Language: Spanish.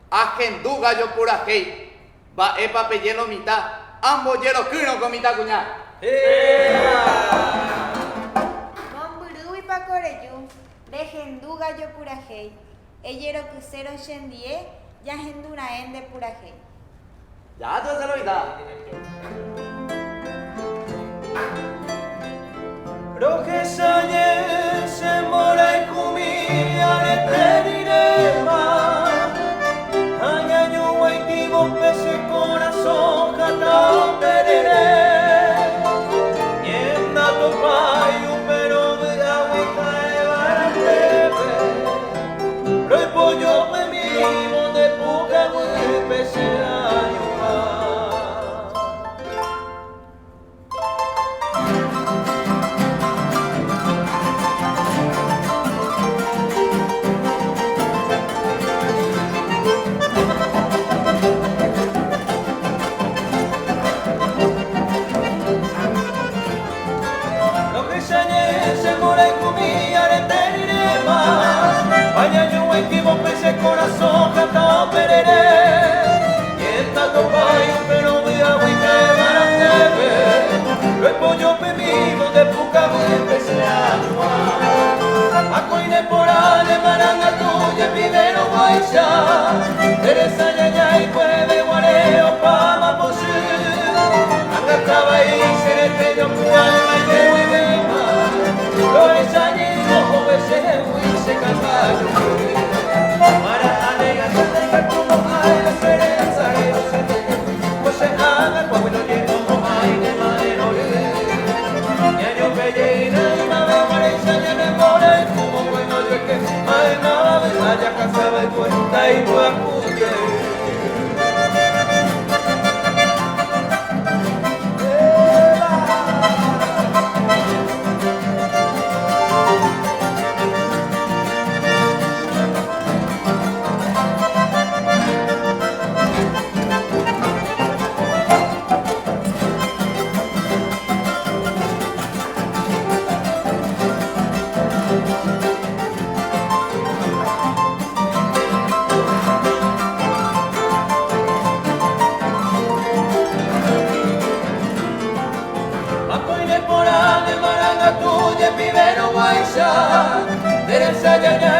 Agendu gallo pura hei, va epa peyelo mitad, ambos yero kino con mitad cuñá. Momburu y pacoreyu, dejendu gallo pura hei, eyero crucero shendie, ya henduna ende pura hei. Ya tú se lo vida. Roque sañe se mora y cumi areterirema. Pese corazón cantao perere Nienda topayo pero de agua y cae baratebe Roy pollo me mimo de puca de pese año ese corazón cantao perere y está topayo pero de agua y cae baratebe lo pollo pemimo de puca de pese agua a coine por ale maranga tuya pidero guaisha Teresa yaya y puede guareo pama posu anga trabaí serete yo cualma y de huevema lo ensañero o ese huise caballo para alegar que como hay la esperanza que no se tiene pues se haga cuando no llego como hay de madero ya yo pellina y me veo pareja ya me mora y como bueno yo que ay no me vaya casaba y cuenta y no acude Teresa ya